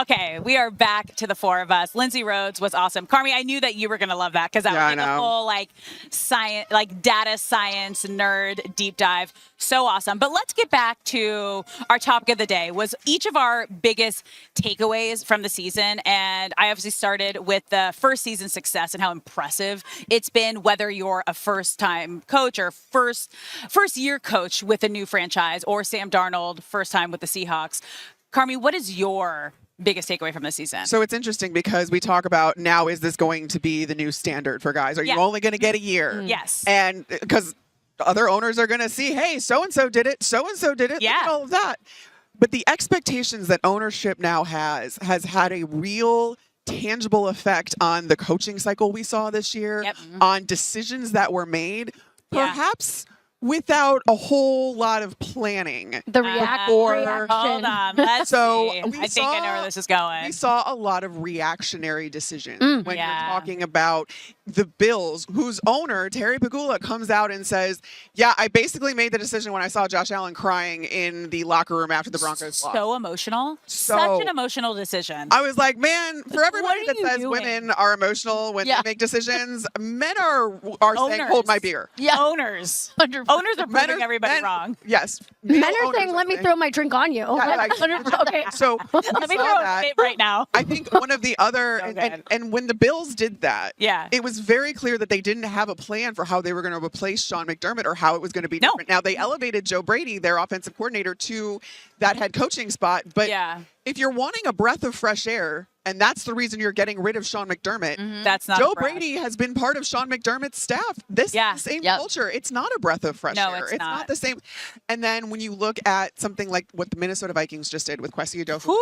Okay, we are back to the four of us. Lindsay Rhodes was awesome. Carmi, I knew that you were going to love that because that was like a whole science, data science nerd deep dive. So awesome. But let's get back to our topic of the day. Was each of our biggest takeaways from the season, and I obviously started with the first season success and how impressive it's been. Whether you're a first-time coach or first-year coach with a new franchise, or Sam Darnold, first time with the Seahawks. Carmi, what is your biggest takeaway from this season? So it's interesting because we talk about now, is this going to be the new standard for guys? Are you only going to get a year? Yes. And because other owners are going to see, hey, so-and-so did it, so-and-so did it, look at all of that. But the expectations that ownership now has had a real tangible effect on the coaching cycle we saw this year, on decisions that were made, perhaps without a whole lot of planning. The reaction. Hold on. Let's see. I think I know where this is going. We saw a lot of reactionary decisions when you're talking about the Bills, whose owner, Terry Pegula, comes out and says, yeah, I basically made the decision when I saw Josh Allen crying in the locker room after the Broncos lost. So emotional. Such an emotional decision. I was like, man, for everybody that says women are emotional when they make decisions, men are saying, hold my beer. Yeah. Owners. Owners are proving everybody wrong. Yes. Men are saying, let me throw my drink on you. Okay. So let me throw it right now. I think one of the other, and when the Bills did that, it was very clear that they didn't have a plan for how they were going to replace Sean McDermott or how it was going to be different. Now, they elevated Joe Brady, their offensive coordinator, to that head coaching spot. But if you're wanting a breath of fresh air, and that's the reason you're getting rid of Sean McDermott. That's not Joe Brady has been part of Sean McDermott's staff. This is the same culture. It's not a breath of fresh air. It's not the same. And then when you look at something like what the Minnesota Vikings just did with Kwesi Adolfo,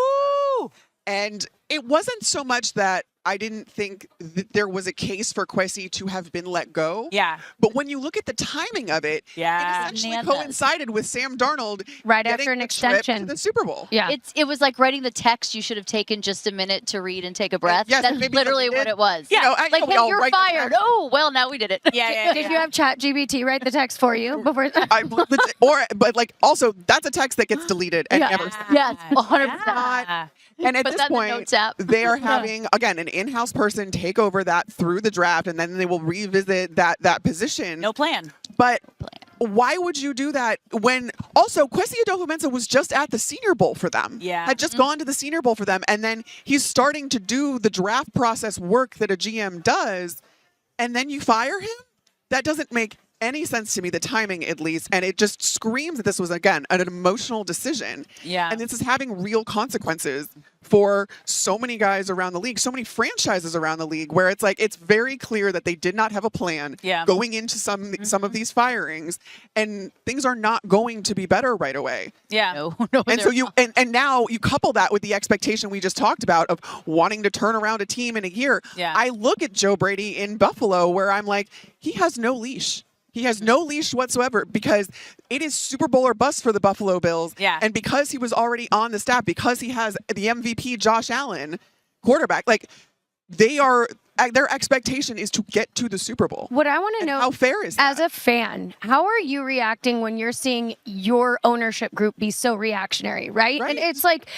and it wasn't so much that I didn't think that there was a case for Kwesi to have been let go. Yeah. But when you look at the timing of it, it essentially coincided with Sam Darnold right after an extension to the Super Bowl. Yeah. It was like writing the text you should have taken just a minute to read and take a breath. Yes, that's literally what it was. Yeah. Like, hey, you're fired. Oh, well, now we did it. Did you have ChatGPT write the text for you before? But like also that's a text that gets deleted and never sent. Yes, 100%. And at this point, they are having, again, an in-house person take over that through the draft, and then they will revisit that position. No plan. But why would you do that when also Kwesi Adolfo-Mensah was just at the Senior Bowl for them? Had just gone to the Senior Bowl for them, and then he's starting to do the draft process work that a GM does, and then you fire him? That doesn't make any sense to me, the timing at least, and it just screams that this was, again, an emotional decision. And this is having real consequences for so many guys around the league, so many franchises around the league, where it's like, it's very clear that they did not have a plan going into some of these firings, and things are not going to be better right away. No, and so and now you couple that with the expectation we just talked about of wanting to turn around a team in a year. I look at Joe Brady in Buffalo where I'm like, he has no leash. He has no leash whatsoever because it is Super Bowl or bust for the Buffalo Bills. And because he was already on the staff, because he has the MVP Josh Allen quarterback, like their expectation is to get to the Super Bowl. What I want to know, how fair is that? As a fan, how are you reacting when you're seeing your ownership group be so reactionary, right? And it's like,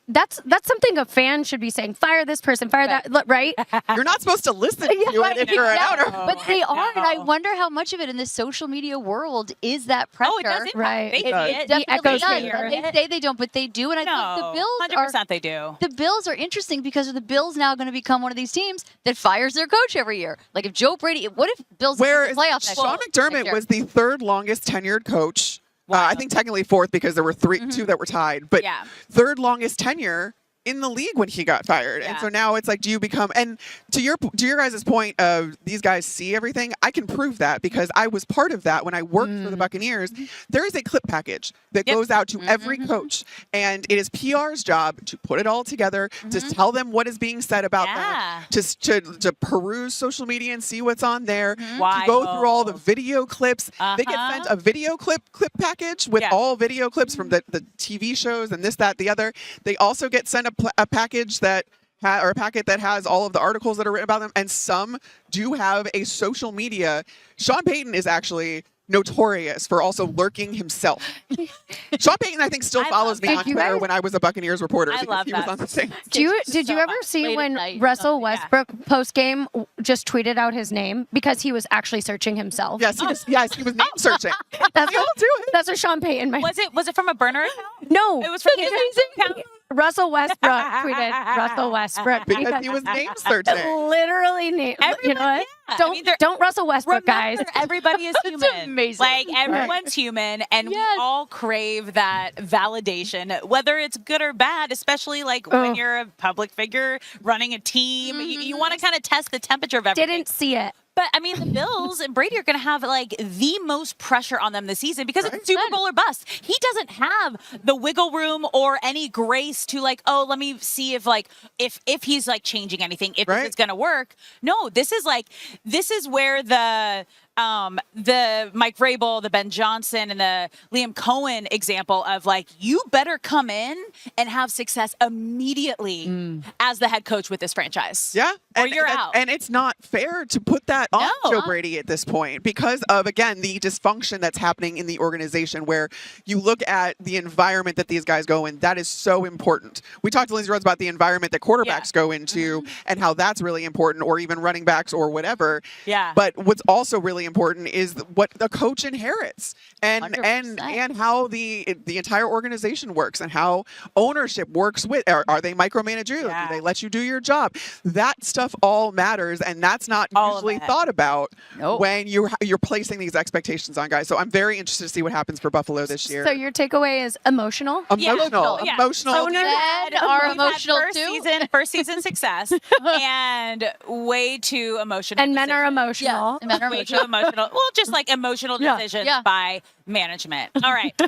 that's something a fan should be saying, fire this person, fire that, right? You're not supposed to listen to it if you're an owner. But they are, and I wonder how much of it in this social media world is that pressure. It does. Right. It definitely does. They say they don't, but they do. And I think the Bills 100% they do. The Bills are interesting because are the Bills now going to become one of these teams that fires their coach every year? Like if Joe Brady, what if Bills where in the playoffs? Sean McDermott was the third longest tenured coach. I think technically fourth because there were two that were tied, but third longest tenure in the league when he got fired. And so now it's like, do you become, and to your guys' point of these guys see everything, I can prove that because I was part of that when I worked for the Buccaneers. There is a clip package that goes out to every coach, and it is PR's job to put it all together, to tell them what is being said about them, to peruse social media and see what's on there, to go through all the video clips. They get sent a video clip package with all video clips from the TV shows and this, that, the other. They also get sent a package that or a packet that has all of the articles that are written about them, and some do have a social media. Sean Payton is actually notorious for also lurking himself. Sean Payton, I think, still follows me on Twitter when I was a Buccaneers reporter. I love he was on the same. Did you ever see when Russell Westbrook post game just tweeted out his name because he was actually searching himself? Yes, he was name searching. That's what Sean Payton. Was it from a burner account? No, it was from his account. Russell Westbrook tweeted Russell Westbrook because he was name searching. Literally name. You know what? Yeah. Don't Russell Westbrook, guys. Everybody is human. Amazing. Like everyone's human, and we all crave that validation, whether it's good or bad. Especially like when you're a public figure running a team, you want to kind of test the temperature of everything. Didn't see it. But I mean, the Bills and Brady are going to have like the most pressure on them this season because it's Super Bowl or bust. He doesn't have the wiggle room or any grace to like, oh, let me see if he's like changing anything, if it's going to work. No, this is where the Mike Vrabel, the Ben Johnson, and the Liam Cohen example of like, you better come in and have success immediately as the head coach with this franchise. Yeah. Or you're out. And it's not fair to put that on Joe Brady at this point because of, again, the dysfunction that's happening in the organization where you look at the environment that these guys go in. That is so important. We talked to Lindsay Rhodes about the environment that quarterbacks go into and how that's really important, or even running backs or whatever. Yeah. But what's also really important is what the coach inherits and how the entire organization works and how ownership works with. Are they micromanagerial? Yeah. Do they let you do your job? That stuff all matters, and that's not usually thought about when you're placing these expectations on guys. So I'm very interested to see what happens for Buffalo this year. So your takeaway is emotional? Emotional. So we've are emotional first season success, and way too emotional. And men are emotional. Yeah, men are way too emotional. Well, just like emotional decisions by management. All right.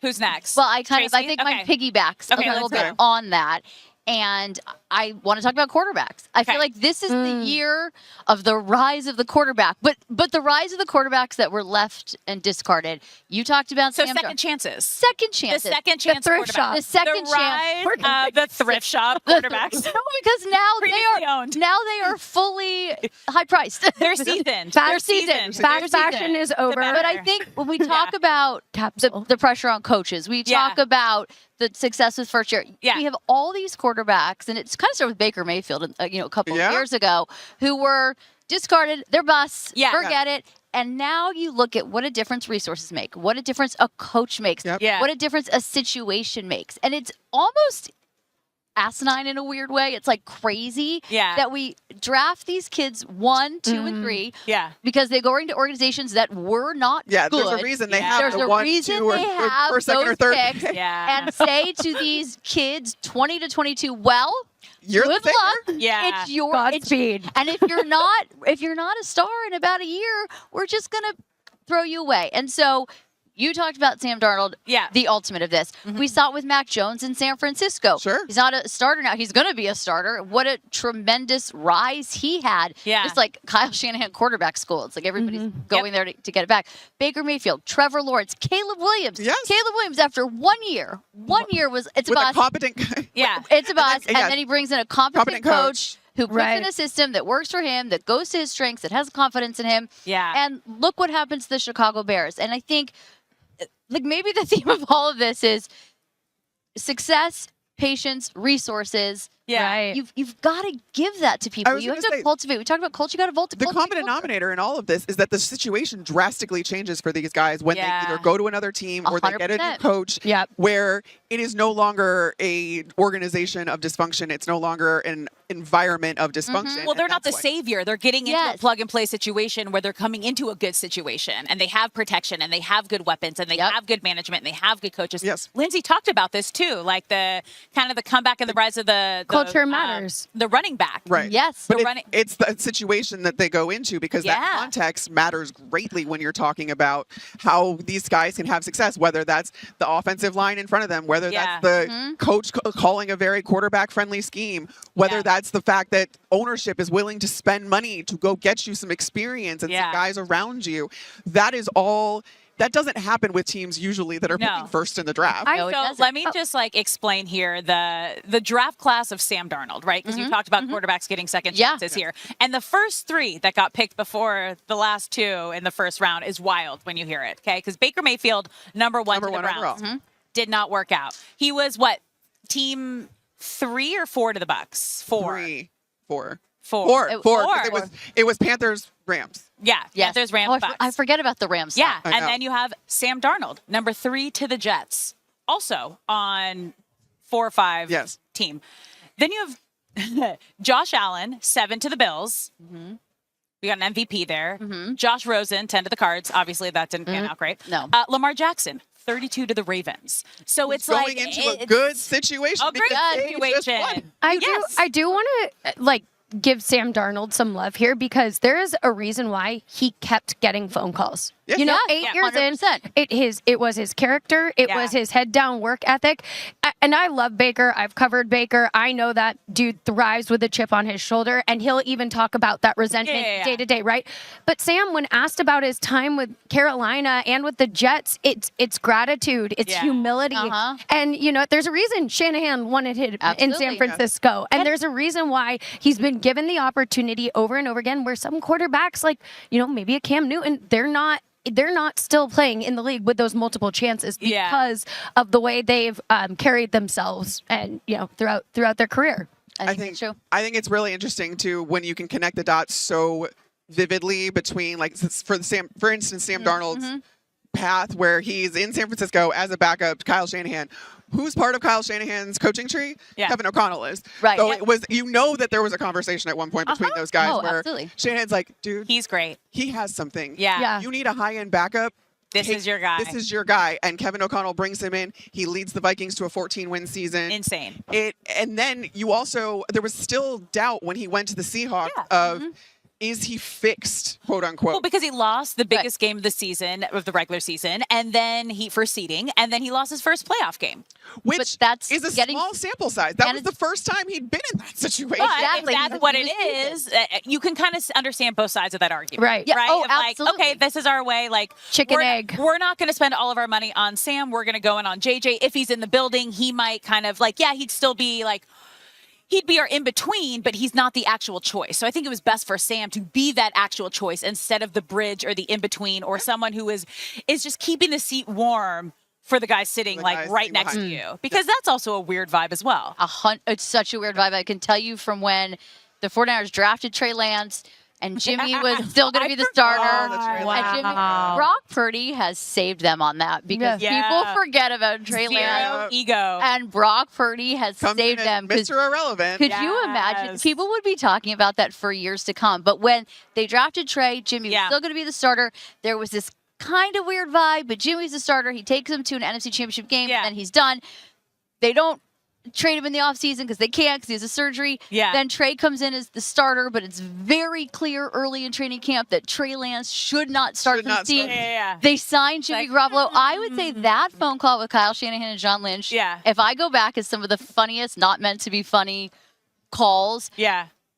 Who's next? Well, I think mine piggybacks a little bit on that. And I want to talk about quarterbacks. I feel like this is the year of the rise of the quarterback, but the rise of the quarterbacks that were left and discarded. You talked about second chances. Second chances. The second chance the thrift shop. The second chance. The thrift shop quarterbacks. No, because now they are fully high priced. They're seasoned. Fast fashion is over. But I think when we talk about the pressure on coaches, we talk about the success with first year. Yeah. We have all these quarterbacks, and it's kind of started with Baker Mayfield, a couple of years ago, who were discarded. They're busts. Forget it. And now you look at what a difference resources make, what a difference a coach makes, what a difference a situation makes. And it's almost asinine in a weird way. It's like crazy that we draft these kids 1, 2, and 3 because they go into organizations that were not good. There's a reason they have There's the a 1, reason 2, or they have first, second, or third picks and say to these kids 20 to 22, well, you're good the luck. Yeah. It's your Godspeed. And if you're not a star in about a year, we're just gonna throw you away. And so you talked about Sam Darnold, the ultimate of this. We saw it with Mac Jones in San Francisco. Sure. He's not a starter now. He's going to be a starter. What a tremendous rise he had. Yeah. Just like Kyle Shanahan quarterback school. It's like everybody's going there to get it back. Baker Mayfield, Trevor Lawrence, Caleb Williams. Yes. Caleb Williams, after 1 year, it's a with bust. a competent It's a bust. And then he brings in a competent coach who puts in Right. a system that works for him, that goes to his strengths, that has confidence in him. Yeah. And look what happens to the Chicago Bears. And I think maybe the theme of all of this is success, patience, resources. Yeah. Right. You've got to give that to people. You have to cultivate. We talked about culture. You got to cultivate. The common denominator in all of this is that the situation drastically changes for these guys when they either go to another team or they get a new coach where it is no longer a organization of dysfunction. It's no longer an environment of dysfunction. Well, they're not the savior. They're getting into a plug-and-play situation where they're coming into a good situation, and they have protection, and they have good weapons, and they have good management, and they have good coaches. Yes. Lindsay talked about this, too, like the kind of the comeback and the rise of the culture matters. The running back. Right. Yes. But it's the situation that they go into because that context matters greatly when you're talking about how these guys can have success, whether that's the offensive line in front of them, whether that's the coach calling a very quarterback-friendly scheme, whether that's the fact that ownership is willing to spend money to go get you some experience and some guys around you. That is all that doesn't happen with teams usually that are picking first in the draft. So let me just explain here the draft class of Sam Darnold, right? Because you talked about quarterbacks getting second chances here. And the first 3 that got picked before the last 2 in the first round is wild when you hear it, okay? Because Baker Mayfield, number one to the Browns, did not work out. He was team 3 or 4 to the Bucks? 4. 4. It was Panthers, Rams. Yeah, Panthers, Rams, Bucks. I forget about the Rams. Yeah, and then you have Sam Darnold, number 3 to the Jets, also on 4 or 5 team. Then you have Josh Allen, 7 to the Bills. We got an MVP there. Josh Rosen, 10 to the Cards. Obviously, that didn't pan out great. No. Lamar Jackson, 32 to the Ravens. So it's going into a good situation. A great situation. I do want to give Sam Darnold some love here because there is a reason why he kept getting phone calls. Yes. 8 years 100%. in, it was his character. It was his head down work ethic. And I love Baker. I've covered Baker. I know that dude thrives with a chip on his shoulder, and he'll even talk about that resentment day to day, right? But Sam, when asked about his time with Carolina and with the Jets, it's gratitude, it's humility. And, there's a reason Shanahan wanted him in San Francisco. And there's a reason why he's been given the opportunity over and over again where some quarterbacks, maybe a Cam Newton, they're not still playing in the league with those multiple chances because of the way they've carried themselves and throughout their career. I think it's really interesting too when you can connect the dots so vividly between for instance Sam Darnold's path where he's in San Francisco as a backup to Kyle Shanahan. Who's part of Kyle Shanahan's coaching tree? Kevin O'Connell is. Right. So it was, that there was a conversation at one point between those guys where Shanahan's like, dude, he's great. He has something. Yeah. You need a high-end backup. This is your guy. This is your guy. And Kevin O'Connell brings him in. He leads the Vikings to a 14-win season. Insane. And then there was still doubt when he went to the Seahawks of, is he fixed, quote unquote? Well, because he lost the biggest game of the season, of the regular season, and then for seeding, and then he lost his first playoff game. Which is a small sample size. That was the first time he'd been in that situation. But if that's what it is, you can kind of understand both sides of that argument. Right. Yeah. Right? Oh, absolutely. Okay, this is our way. Chicken egg. We're not going to spend all of our money on Sam. We're going to go in on JJ. If he's in the building, he might kind of he'd still be he'd be our in-between, but he's not the actual choice. So I think it was best for Sam to be that actual choice instead of the bridge or the in-between or someone who is just keeping the seat warm for the guy sitting right next to you. Because that's also a weird vibe as well. It's such a weird vibe. I can tell you from when the 49ers drafted Trey Lance and Jimmy was still going to be the starter. And Brock Purdy has saved them on that because people forget about Trey Lance. Ego. And Brock Purdy has saved them. Mr. Irrelevant. Could you imagine? People would be talking about that for years to come. But when they drafted Trey, Jimmy was still going to be the starter. There was this kind of weird vibe, but Jimmy's the starter. He takes them to an NFC Championship game, and then he's done. They don't trade him in the offseason because they can't because he has a surgery. Then Trey comes in as the starter, but it's very clear early in training camp that Trey Lance should not start the team. They signed Jimmy Garoppolo. I would say that phone call with Kyle Shanahan and John Lynch, if I go back, is some of the funniest, not meant to be funny calls.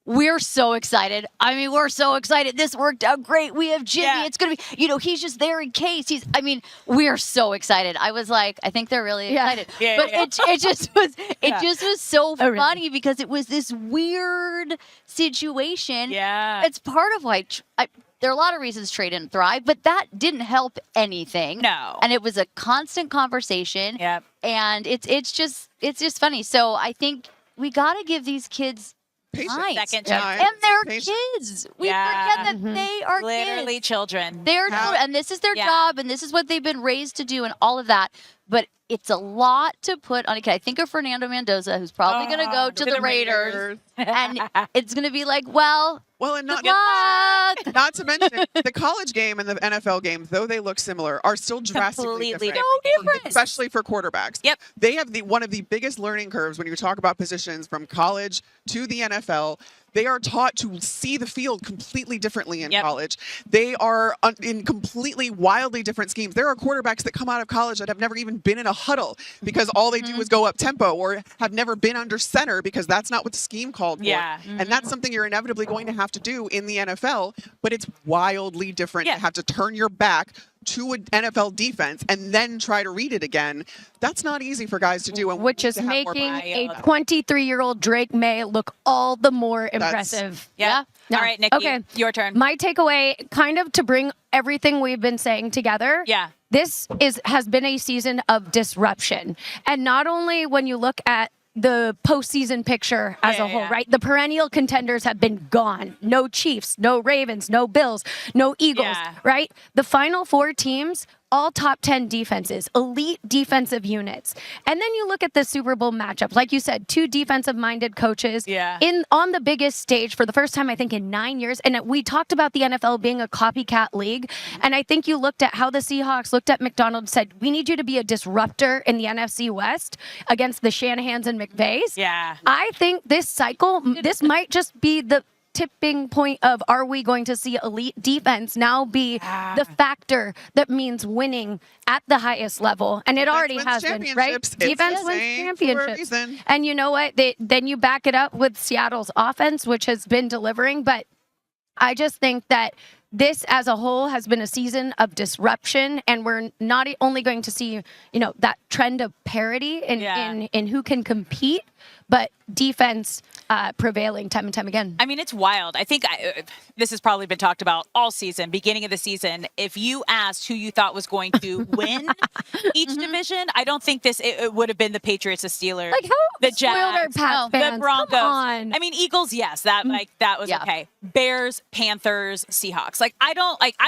We're so excited. I mean, we're so excited. This worked out great. We have Jimmy. It's going to be, he's just there in case. We're so excited. I was like, I think they're really excited. It just was so funny because it was this weird situation. It's part of why there are a lot of reasons Trey didn't thrive, but that didn't help anything. No. And it was a constant conversation. And it's just funny. So I think we got to give these kids second chance. And they're kids. We forget that they are literally kids. Children. They're and this is their job, and this is what they've been raised to do, and all of that. But it's a lot to put on. Okay, I think of Fernando Mendoza, who's probably going to go to the Raiders, and it's going to be like, and not to mention the college game and the NFL game, though they look similar, are still drastically different. Especially for quarterbacks. They have one of the biggest learning curves when you talk about positions from college to the NFL. They are taught to see the field completely differently in college. They are in completely wildly different schemes. There are quarterbacks that come out of college that have never even been in a huddle because all they do is go up tempo, or have never been under center because that's not what the scheme called for. And that's something you're inevitably going to have to do in the NFL, but it's wildly different to have to turn your back to an NFL defense and then try to read it again. That's not easy for guys to do. And which is making a 23-year-old Drake May look all the more impressive. Yeah. All right, Nikki, okay. Your turn. My takeaway, kind of to bring everything we've been saying together. Yeah. This has been a season of disruption. And not only when you look at the postseason picture as a whole, right? The perennial contenders have been gone. No Chiefs, no Ravens, no Bills, no Eagles, right? The final 4 teams, all top 10 defenses, elite defensive units. And then you look at the Super Bowl matchup. Like you said, 2 defensive-minded coaches on the biggest stage for the first time, I think, in 9 years. And we talked about the NFL being a copycat league. And I think you looked at how the Seahawks looked at McDonald and said, we need you to be a disruptor in the NFC West against the Shanahans and McVays. Yeah. I think this cycle, this might just be the tipping point of, are we going to see elite defense now be the factor that means winning at the highest level? And it already has been, right? Defense wins championships. And you know what? Then you back it up with Seattle's offense, which has been delivering. But I just think that this as a whole has been a season of disruption, and we're not only going to see, that trend of parity in who can compete, but defense prevailing time and time again. I mean, it's wild. I think this has probably been talked about all season, beginning of the season. If you asked who you thought was going to win each division, I don't think it would have been the Patriots, the Steelers, the Jags, the Broncos. I mean, Eagles, yes, that was okay. Bears, Panthers, Seahawks. I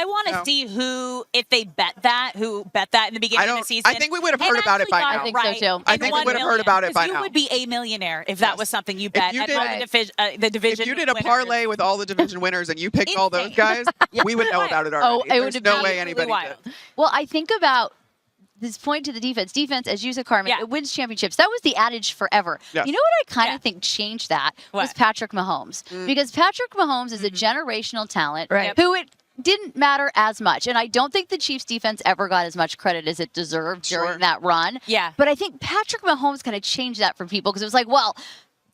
want to see who bet that in the beginning of the season. I think we would have heard about it by now. I think so too. I think we would have heard about it by now. You would be a millionaire if that was something you bet at the division. If you did a parlay with all the division winners and you picked all those guys, we would know about it already. It would have no way anybody did. Well, I think about this point to the defense. Defense, as you said, Carmen, it wins championships. That was the adage forever. Yes. You know what I kind of think changed that was Patrick Mahomes. Because Patrick Mahomes is a generational talent who it didn't matter as much. And I don't think the Chiefs defense ever got as much credit as it deserved during that run. Yeah. But I think Patrick Mahomes kind of changed that for people because it was like, well,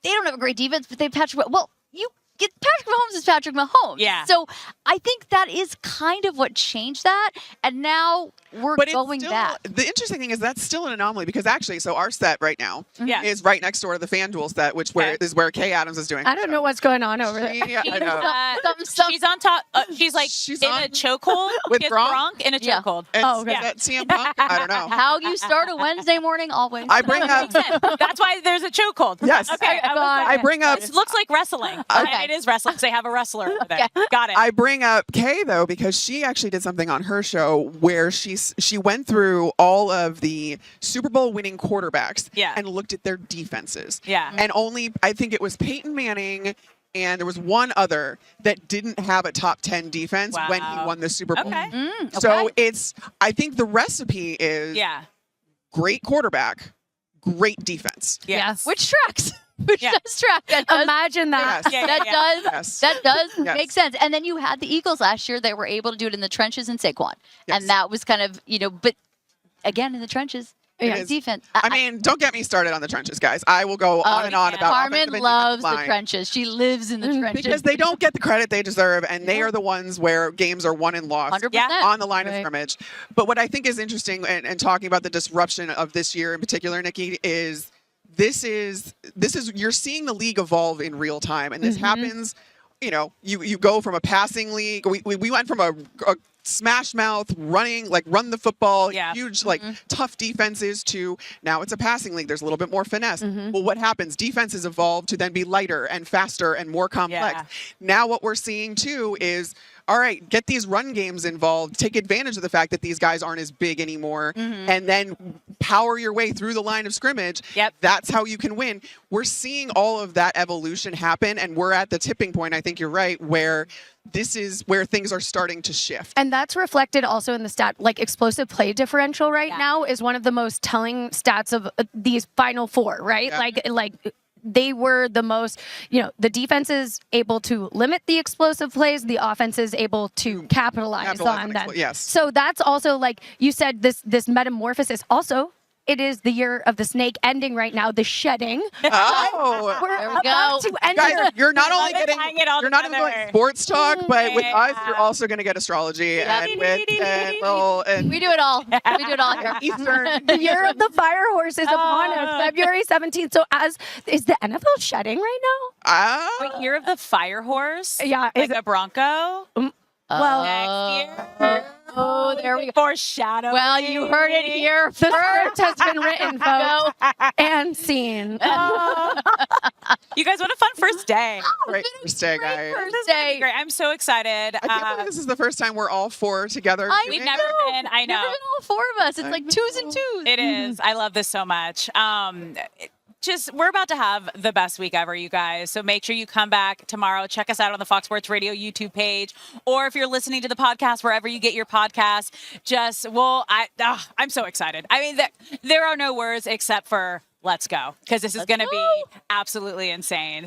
they don't have a great defense, but they have Patrick. Well, you get Patrick Mahomes is Patrick Mahomes. Yeah. So I think that is kind of what changed that. And now we're going back. The interesting thing is that's still an anomaly because actually, so our set right now is right next door to the FanDuel set, which is where Kay Adams is doing. I don't know what's going on over there. I know. She's on top. She's in a chokehold with Gronk in a chokehold. Is that CM Punk? I don't know. How you start a Wednesday morning always. I bring up. That's why there's a chokehold. Yes. Okay. I bring up. It looks like wrestling. It is wrestling because they have a wrestler over there. Got it. I bring up Kay though because she actually did something on her show where she went through all of the Super Bowl winning quarterbacks and looked at their defenses. Yeah. And only I think it was Peyton Manning and there was one other that didn't have a top 10 defense when he won the Super Bowl. Okay. So I think the recipe is great quarterback, great defense. Yes. Which tracks. Which does track. Imagine that. Yes. That does make sense. And then you had the Eagles last year. They were able to do it in the trenches in Saquon. Yes. And that was kind of, but again, in the trenches. Defense. I mean, don't get me started on the trenches, guys. I will go on and on about Carmen loves the trenches. She lives in the trenches. Because they don't get the credit they deserve, and they are the ones where games are won and lost 100%. On the line of scrimmage. But what I think is interesting, and talking about the disruption of this year in particular, Nikki, is this is you're seeing the league evolve in real time, and this happens. You go from a passing league. We went from a smash mouth run the football, huge tough defenses to now it's a passing league. There's a little bit more finesse. Well, what happens? Defenses evolve to then be lighter and faster and more complex. Now what we're seeing too is, all right, get these run games involved. Take advantage of the fact that these guys aren't as big anymore, and then power your way through the line of scrimmage. That's how you can win. We're seeing all of that evolution happen, and we're at the tipping point, I think you're right, where this is where things are starting to shift. And that's reflected also in the stat, explosive play differential right now is one of the most telling stats of these final 4, right? They were the most, the defense is able to limit the explosive plays. The offense is able to capitalize on them. Yes. So that's also, like you said, this metamorphosis. Also, it is the year of the snake ending right now, the shedding. Oh, We're there we about go. to enter. Guys, you're not only getting sports talk, but with us, you're also going to get astrology and wit and we do it all. We do it all here. Eastern. The year of the fire horse is upon us, February 17th. So is the NFL shedding right now? Wait, year of the fire horse? Yeah. Like a Bronco? Well, Next year? Oh, there we go. Foreshadow. Well, you heard it here the first. script has been written, folks, and seen. You guys, what a fun first day. Great first day, guys. First day. Great. I'm so excited. I can't believe this is the first time we're all four together. We've never been. I know. Never been all four of us. It's like twos and twos. It is. I love this so much. We're about to have the best week ever, you guys. So make sure you come back tomorrow. Check us out on the Fox Sports Radio YouTube page, or if you're listening to the podcast wherever you get your podcast. I'm so excited. I mean, there are no words except for let's go, because this is going to be absolutely insane.